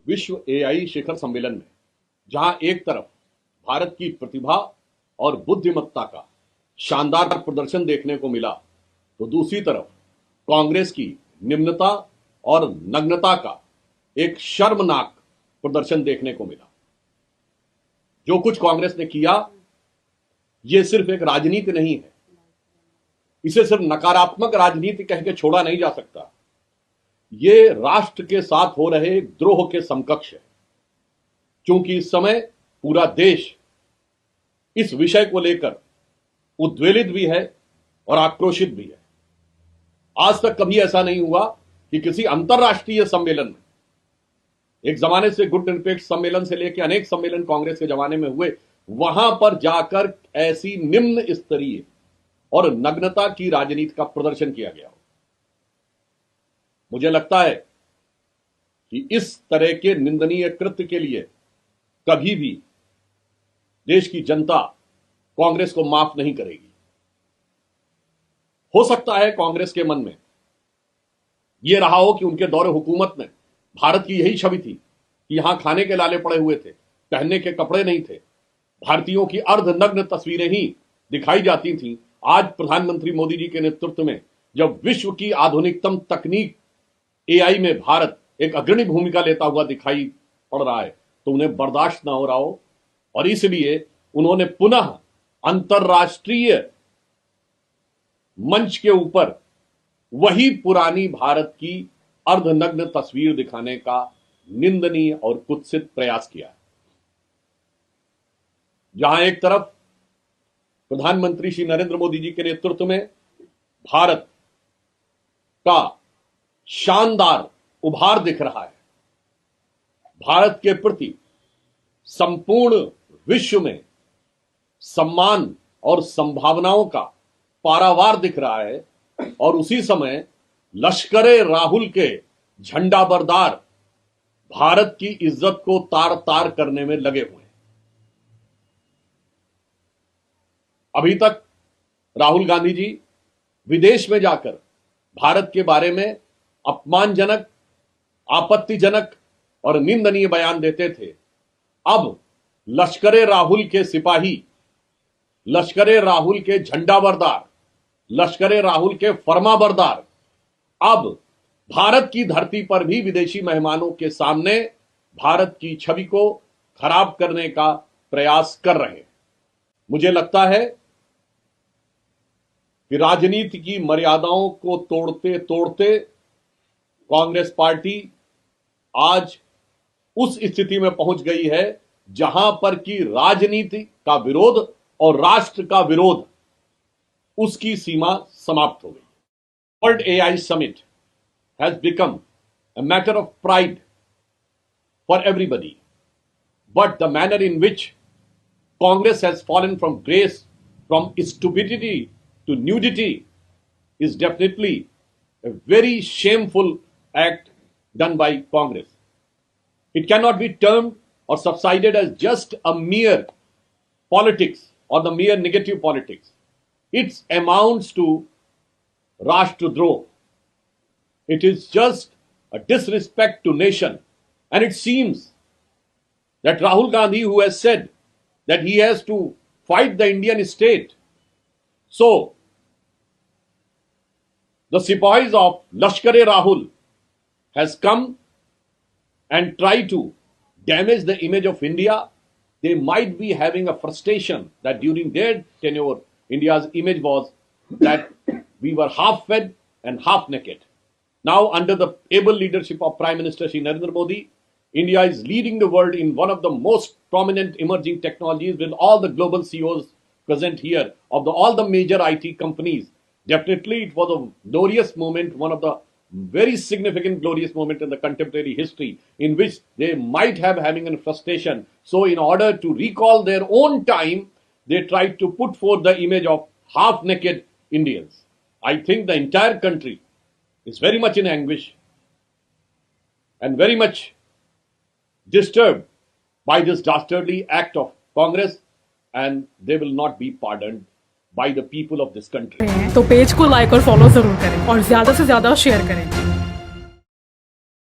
विश्व एआई शिखर सम्मेलन में जहां एक तरफ भारत की प्रतिभा और बुद्धिमत्ता का शानदार प्रदर्शन देखने को मिला, तो दूसरी तरफ कांग्रेस की निम्नता और नग्नता का एक शर्मनाक प्रदर्शन देखने को मिला। जो कुछ कांग्रेस ने किया, यह सिर्फ एक राजनीति नहीं है। इसे सिर्फ नकारात्मक राजनीति कह के छोड़ा नहीं जा सकता। ये राष्ट्र के साथ हो रहे द्रोह के समकक्ष है, क्योंकि इस समय पूरा देश इस विषय को लेकर उद्वेलित भी है और आक्रोशित भी है। आज तक कभी ऐसा नहीं हुआ कि किसी अंतरराष्ट्रीय सम्मेलन में, एक जमाने से गुट निरपेक्ष सम्मेलन से लेकर अनेक सम्मेलन कांग्रेस के जमाने में हुए, वहां पर जाकर ऐसी निम्न स्तरीय और नग्नता की राजनीति का प्रदर्शन किया गया हो। मुझे लगता है कि इस तरह के निंदनीय कृत्य के लिए कभी भी देश की जनता कांग्रेस को माफ नहीं करेगी। हो सकता है कांग्रेस के मन में यह रहा हो कि उनके दौरे हुकूमत में भारत की यही छवि थी कि यहां खाने के लाले पड़े हुए थे, पहनने के कपड़े नहीं थे, भारतीयों की अर्धनग्न तस्वीरें ही दिखाई जाती थीं। आज प्रधानमंत्री मोदी जी के नेतृत्व में जब विश्व की आधुनिकतम तकनीक एआई में भारत एक अग्रणी भूमिका लेता हुआ दिखाई पड़ रहा है, तो उन्हें बर्दाश्त ना हो रहा हो, और इसलिए उन्होंने पुनः अंतरराष्ट्रीय मंच के ऊपर वही पुरानी भारत की अर्धनग्न तस्वीर दिखाने का निंदनीय और कुत्सित प्रयास किया है। जहां एक तरफ प्रधानमंत्री श्री नरेंद्र मोदी जी के नेतृत्व में भारत का शानदार उभार दिख रहा है, भारत के प्रति संपूर्ण विश्व में सम्मान और संभावनाओं का पारावार दिख रहा है, और उसी समय लश्करे राहुल के झंडाबरदार भारत की इज्जत को तार तार करने में लगे हुए हैं। अभी तक राहुल गांधी जी विदेश में जाकर भारत के बारे में अपमानजनक, आपत्तिजनक और निंदनीय बयान देते थे। अब लश्करे राहुल के सिपाही, लश्करे राहुल के झंडाबरदार, लश्करे राहुल के फरमाबरदार अब भारत की धरती पर भी विदेशी मेहमानों के सामने भारत की छवि को खराब करने का प्रयास कर रहे हैं। मुझे लगता है कि राजनीति की मर्यादाओं को तोड़ते तोड़ते कांग्रेस पार्टी आज उस स्थिति में पहुंच गई है जहां पर कि राजनीति का विरोध और राष्ट्र का विरोध, उसकी सीमा समाप्त हो गई। World AI summit has become a matter of pride for everybody, but the manner in which Congress has fallen from grace, from stupidity to nudity, is definitely a very shameful act done by Congress. It cannot be termed or subsided as just a mere politics or the mere negative politics. It amounts to Rashtradroh. It is just a disrespect to nation. And it seems that Rahul Gandhi, who has said that he has to fight the Indian state, so the Sipahis of Lashkar-e Rahul has come and tried to damage the image of India. They might be having a frustration that during their tenure, India's image was that we were half fed and half naked. Now, under the able leadership of Prime Minister Shri Narendra Modi, India is leading the world in one of the most prominent emerging technologies, with all the global CEOs present here of all the major IT companies. Definitely, it was a glorious moment, one of the very significant glorious moment in the contemporary history, in which they might have having a frustration. So, in order to recall their own time, they tried to put forth the image of half-naked Indians. I think the entire country is very much in anguish and very much disturbed by this dastardly act of Congress, and they will not be pardoned by the people of this country. तो page को like और follow जरूर करें और ज्यादा से ज्यादा share करें।